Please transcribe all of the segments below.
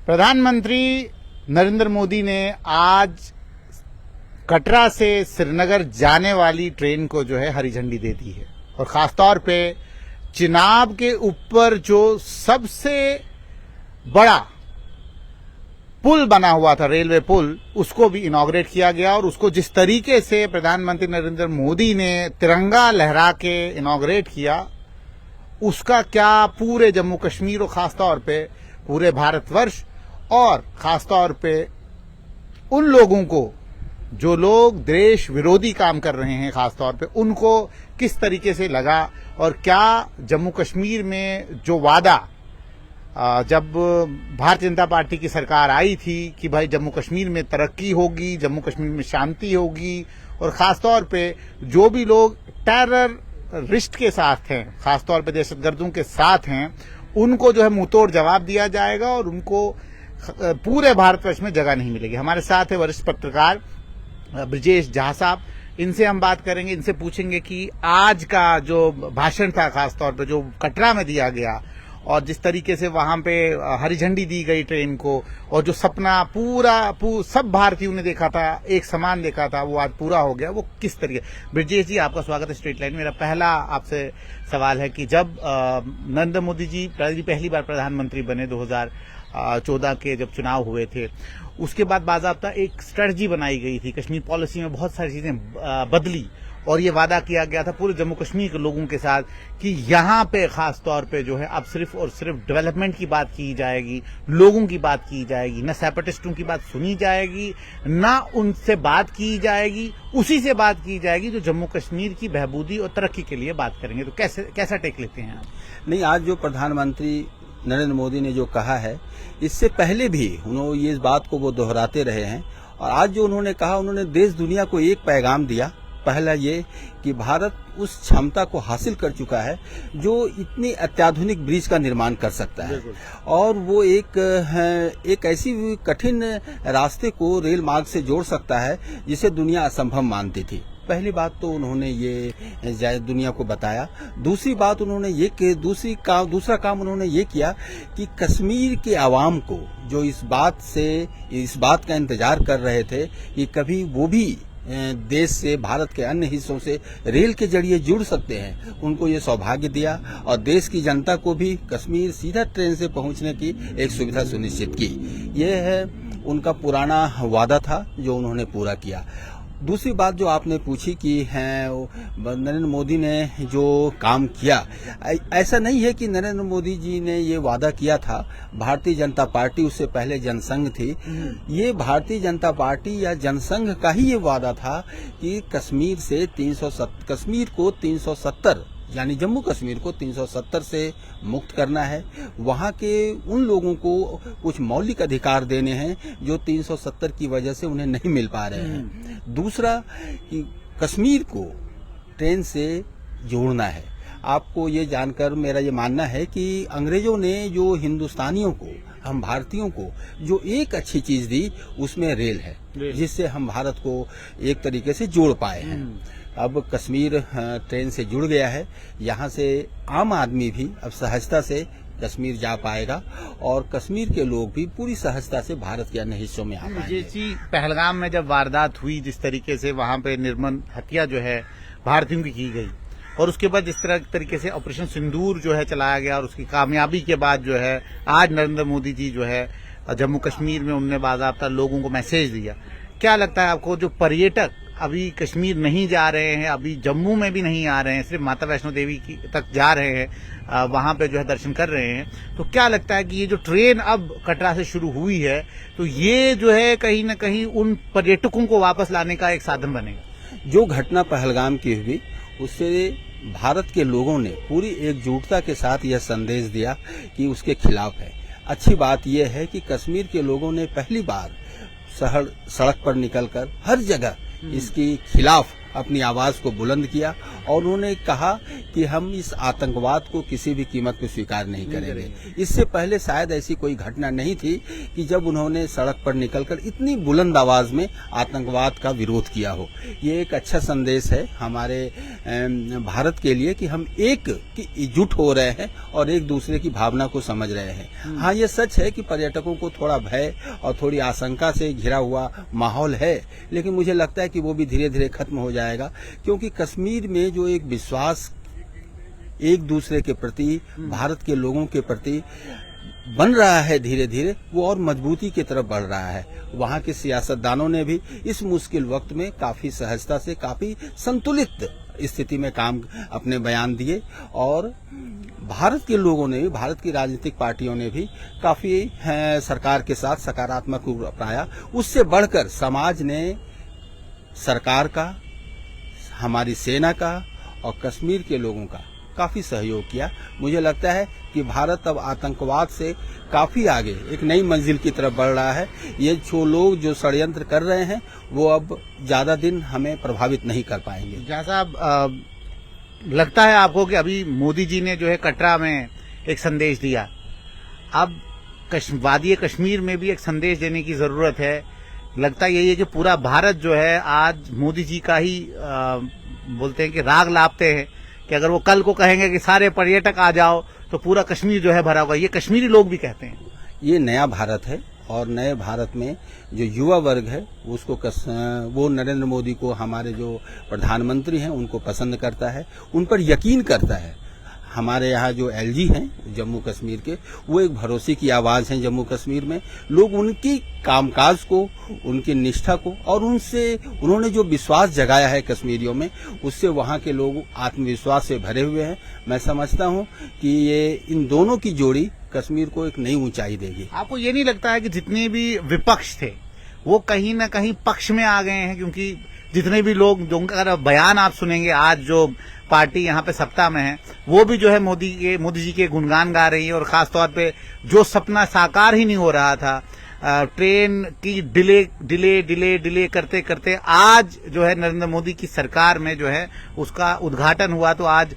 प्रधानमंत्री नरेंद्र मोदी ने आज कटरा से श्रीनगर जाने वाली ट्रेन को जो है हरी झंडी दे दी है और खासतौर पे चिनाब के ऊपर जो सबसे बड़ा पुल बना हुआ था, रेलवे पुल, उसको भी इनॉग्रेट किया गया। और उसको जिस तरीके से प्रधानमंत्री नरेंद्र मोदी ने तिरंगा लहरा के इनॉग्रेट किया, उसका क्या पूरे जम्मू कश्मीर और खासतौर पे पूरे भारतवर्ष और खासतौर पे उन लोगों को जो लोग देश विरोधी काम कर रहे हैं, खासतौर पे उनको किस तरीके से लगा और क्या जम्मू कश्मीर में जो वादा जब भारतीय जनता पार्टी की सरकार आई थी कि भाई जम्मू कश्मीर में तरक्की होगी, जम्मू कश्मीर में शांति होगी और खासतौर पे जो भी लोग टेररिस्ट के साथ हैं, खासतौर पे दहशतगर्दों के साथ हैं, उनको जो है मुंहतोड़ जवाब दिया जाएगा और उनको पूरे भारतवर्ष में जगह नहीं मिलेगी। हमारे साथ है वरिष्ठ पत्रकार ब्रजेश झा साहब। इनसे हम बात करेंगे, इनसे पूछेंगे कि आज का जो भाषण था, खासतौर पे जो कटरा में दिया गया और जिस तरीके से वहां पे हरी झंडी दी गई ट्रेन को, और जो सपना सब भारतीयों ने देखा था, एक समान देखा था, वो आज पूरा हो गया, वो किस तरीके। ब्रजेश जी, आपका स्वागत है स्ट्रीट लाइन। मेरा पहला आपसे सवाल है कि जब नरेंद्र मोदी जी पहली बार प्रधानमंत्री बने 2014 के जब चुनाव हुए थे, उसके बाद बाकायदा एक स्ट्रेटजी बनाई गई थी, कश्मीर पॉलिसी में बहुत सारी चीजें बदली और ये वादा किया गया था पूरे जम्मू कश्मीर के लोगों के साथ कि यहाँ पे खास तौर पे जो है अब सिर्फ और सिर्फ डेवलपमेंट की बात की जाएगी, लोगों की बात की जाएगी, न सेपरेटिस्टों की बात सुनी जाएगी, ना उनसे बात की जाएगी, उसी से बात की जाएगी जो जम्मू कश्मीर की बहबूदी और तरक्की के लिए बात करेंगे। तो कैसा टेक लेते हैं आप? नहीं, आज जो प्रधानमंत्री नरेंद्र मोदी ने जो कहा है, इससे पहले भी उन्होंने ये इस बात को वो दोहराते रहे हैं और आज जो उन्होंने कहा, उन्होंने देश दुनिया को एक पैगाम दिया। पहला ये कि भारत उस क्षमता को हासिल कर चुका है जो इतनी अत्याधुनिक ब्रिज का निर्माण कर सकता है और वो एक ऐसी कठिन रास्ते को रेल मार्ग से जोड़ सकता है जिसे दुनिया असंभव मानती थी। पहली बात तो उन्होंने ये दुनिया को बताया। दूसरी बात उन्होंने ये कि दूसरा काम उन्होंने ये किया कि कश्मीर के आवाम को जो इस बात का इंतजार कर रहे थे कि कभी वो भी देश से, भारत के अन्य हिस्सों से रेल के जरिए जुड़ सकते हैं, उनको ये सौभाग्य दिया और देश की जनता को भी कश्मीर सीधा ट्रेन से पहुंचने की एक सुविधा सुनिश्चित की। ये है उनका पुराना वादा था जो उन्होंने पूरा किया। दूसरी बात जो आपने पूछी कि नरेंद्र मोदी ने जो काम किया, ऐसा नहीं है कि नरेंद्र मोदी जी ने ये वादा किया था। भारतीय जनता पार्टी, उससे पहले जनसंघ थी, ये भारतीय जनता पार्टी या जनसंघ का ही ये वादा था कि कश्मीर को 370 यानी जम्मू कश्मीर को 370 से मुक्त करना है। वहाँ के उन लोगों को कुछ मौलिक अधिकार देने हैं जो 370 की वजह से उन्हें नहीं मिल पा रहे हैं। दूसरा कि कश्मीर को ट्रेन से जोड़ना है। आपको ये जानकर मेरा ये मानना है कि अंग्रेजों ने जो हिंदुस्तानियों को, हम भारतीयों को जो एक अच्छी चीज दी, उसमें रेल है, जिससे हम भारत को एक तरीके से जोड़ पाए हैं। अब कश्मीर ट्रेन से जुड़ गया है, यहाँ से आम आदमी भी अब सहजता से कश्मीर जा पाएगा और कश्मीर के लोग भी पूरी सहजता से भारत के अन्य हिस्सों में आ पाएंगे। जी, पहलगाम में जब वारदात हुई, जिस तरीके से वहां पे निर्मम हत्या जो है भारतीयों की गई और उसके बाद जिस तरीके से ऑपरेशन सिंदूर जो है चलाया गया और उसकी कामयाबी के बाद जो है आज नरेंद्र मोदी जी जो है जम्मू कश्मीर में उन्होंने बाकायदा लोगों को मैसेज दिया। क्या लगता है आपको, जो पर्यटक अभी कश्मीर नहीं जा रहे हैं, अभी जम्मू में भी नहीं आ रहे हैं, सिर्फ माता वैष्णो देवी तक जा रहे हैं, वहां पे जो है दर्शन कर रहे हैं, तो क्या लगता है कि ये जो ट्रेन अब कटरा से शुरू हुई है, तो ये जो है कहीं ना कहीं उन पर्यटकों को वापस लाने का एक साधन बनेगा? जो घटना पहलगाम की हुई, उससे भारत के लोगों ने पूरी एकजुटता के साथ यह संदेश दिया कि उसके खिलाफ है। अच्छी बात यह है कि कश्मीर के लोगों ने पहली बार सड़क पर निकलकर हर जगह इसके खिलाफ अपनी आवाज को बुलंद किया और उन्होंने कहा कि हम इस आतंकवाद को किसी भी कीमत पर स्वीकार नहीं करेंगे। इससे पहले शायद ऐसी कोई घटना नहीं थी कि जब उन्होंने सड़क पर निकलकर इतनी बुलंद आवाज में आतंकवाद का विरोध किया हो। ये एक अच्छा संदेश है हमारे भारत के लिए कि हम एकजुट हो रहे हैं और एक दूसरे की भावना को समझ रहे हैं। हाँ, ये सच है कि पर्यटकों को थोड़ा भय और थोड़ी आशंका से घिरा हुआ माहौल है, लेकिन मुझे लगता है कि वो भी धीरे धीरे खत्म हो जाएगा, क्योंकि कश्मीर में जो एक विश्वास एक दूसरे के प्रति, भारत के लोगों के प्रति बन रहा है धीरे धीरे, वो और मजबूती की तरफ बढ़ रहा है। वहाँ के सियासतदानों ने भी इस मुश्किल वक्त में काफी सहजता से, काफी संतुलित स्थिति में काम अपने बयान दिए और भारत के लोगों ने, भारत की राजनीतिक पार्टियों ने भी काफी सरकार के साथ सकारात्मक रूप अपनाया। उससे बढ़कर समाज ने सरकार का, हमारी सेना का और कश्मीर के लोगों का काफी सहयोग किया। मुझे लगता है कि भारत अब आतंकवाद से काफी आगे एक नई मंजिल की तरफ बढ़ रहा है। ये जो लोग जो षड्यंत्र कर रहे हैं वो अब ज्यादा दिन हमें प्रभावित नहीं कर पाएंगे। जहाँ साहब लगता है आपको कि अभी मोदी जी ने जो है कटरा में एक संदेश दिया, अब वादी कश्मीर में भी एक संदेश देने की जरूरत है। लगता यही है कि पूरा भारत जो है आज मोदी जी का ही बोलते हैं कि राग लापते हैं कि अगर वो कल को कहेंगे कि सारे पर्यटक आ जाओ तो पूरा कश्मीर जो है भरा होगा। ये कश्मीरी लोग भी कहते हैं। ये नया भारत है और नए भारत में जो युवा वर्ग है उसको वो नरेंद्र मोदी को, हमारे जो प्रधानमंत्री हैं, उनको पसंद करता है, उन पर यकीन करता है। हमारे यहाँ जो एलजी हैं जम्मू कश्मीर के, वो एक भरोसे की आवाज हैं जम्मू कश्मीर में। लोग उनकी कामकाज को, उनकी निष्ठा को और उन्होंने जो विश्वास जगाया है कश्मीरियों में, उससे वहाँ के लोग आत्मविश्वास से भरे हुए हैं। मैं समझता हूँ कि ये इन दोनों की जोड़ी कश्मीर को एक नई ऊंचाई देगी। आपको ये नहीं लगता है कि जितने भी विपक्ष थे वो कहीं ना कहीं पक्ष में आ गए हैं? क्योंकि जितने भी लोग, जो उनका बयान आप सुनेंगे, आज जो पार्टी यहाँ पे सत्ता में है वो भी जो है मोदी जी के गुणगान गा रही है। और खास तौर पे जो सपना साकार ही नहीं हो रहा था, ट्रेन की डिले करते करते आज जो है नरेंद्र मोदी की सरकार में जो है उसका उद्घाटन हुआ। तो आज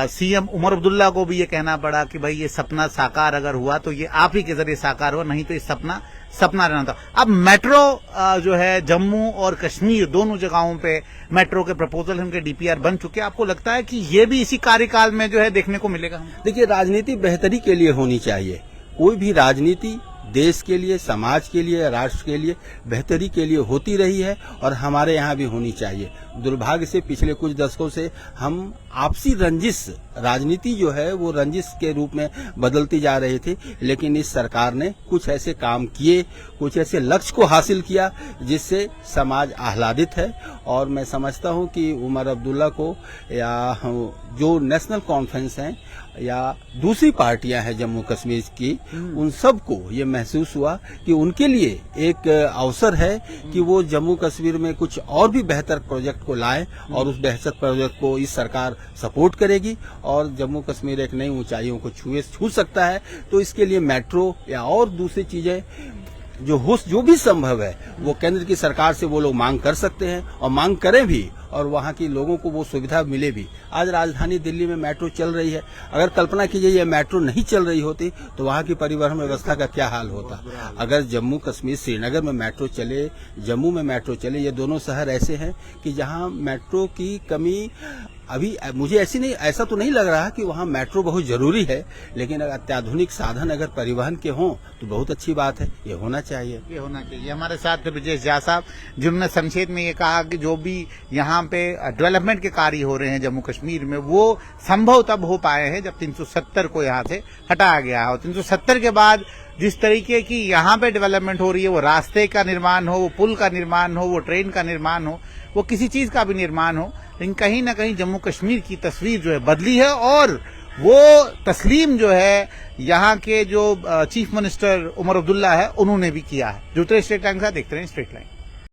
सीएम उमर अब्दुल्ला को भी ये कहना पड़ा कि भाई ये सपना साकार अगर हुआ तो ये आप ही के जरिए साकार हुआ, नहीं तो ये सपना रहना था। अब मेट्रो जो है जम्मू और कश्मीर दोनों जगहों पे मेट्रो के प्रपोजल, उनके डीपीआर बन चुके हैं। आपको लगता है कि ये भी इसी कार्यकाल में जो है देखने को मिलेगा? देखिए, राजनीति बेहतरी के लिए होनी चाहिए। कोई भी राजनीति देश के लिए, समाज के लिए, राष्ट्र के लिए बेहतरी के लिए होती रही है और हमारे यहाँ भी होनी चाहिए। दुर्भाग्य से पिछले कुछ दशकों से हम आपसी रंजिश, राजनीति जो है वो रंजिश के रूप में बदलती जा रही थी, लेकिन इस सरकार ने कुछ ऐसे काम किए, कुछ ऐसे लक्ष्य को हासिल किया जिससे समाज आह्लादित है। और मैं समझता हूँ कि उमर अब्दुल्ला को या जो नेशनल कॉन्फ्रेंस हैं या दूसरी पार्टियां हैं जम्मू कश्मीर की, उन सबको ये महसूस हुआ कि उनके लिए एक अवसर है कि वो जम्मू कश्मीर में कुछ और भी बेहतर प्रोजेक्ट को लाएं और उस बेहतर प्रोजेक्ट को इस सरकार सपोर्ट करेगी और जम्मू कश्मीर एक नई ऊंचाइयों को छू सकता है। तो इसके लिए मेट्रो या और दूसरी चीजें जो भी संभव है वो केंद्र की सरकार से वो लोग मांग कर सकते हैं और मांग करें भी और वहाँ के लोगों को वो सुविधा मिले भी। आज राजधानी दिल्ली में मेट्रो चल रही है, अगर कल्पना कीजिए ये मेट्रो नहीं चल रही होती तो वहाँ की परिवहन व्यवस्था का क्या हाल होता। अगर जम्मू कश्मीर श्रीनगर में मेट्रो चले, जम्मू में मेट्रो चले, ये दोनों शहर ऐसे हैं कि जहाँ मेट्रो की कमी अभी मुझे ऐसा तो नहीं लग रहा कि वहाँ मेट्रो बहुत जरूरी है, लेकिन अगर अत्याधुनिक साधन अगर परिवहन के हों तो बहुत अच्छी बात है। ये होना चाहिए। हमारे साथ थे ब्रजेश झा साहब, जिन्होंने संक्षेप में ये कहा कि जो भी यहाँ पे डेवलपमेंट के कार्य हो रहे हैं जम्मू कश्मीर में वो संभव तब हो पाए हैं जब 370 को यहाँ से हटाया गया और 370 के बाद जिस तरीके की यहाँ पे डेवलपमेंट हो रही है, वो रास्ते का निर्माण हो, वो पुल का निर्माण हो, वो ट्रेन का निर्माण हो, वो किसी चीज का भी निर्माण हो, लेकिन कहीं ना कहीं जम्मू कश्मीर की तस्वीर जो है बदली है। और वो तस्लीम जो है यहाँ के जो चीफ मिनिस्टर उमर अब्दुल्ला है उन्होंने भी किया है। जुड़ते स्ट्रेट लाइन के साथ देखते रहे स्ट्रेट लाइन।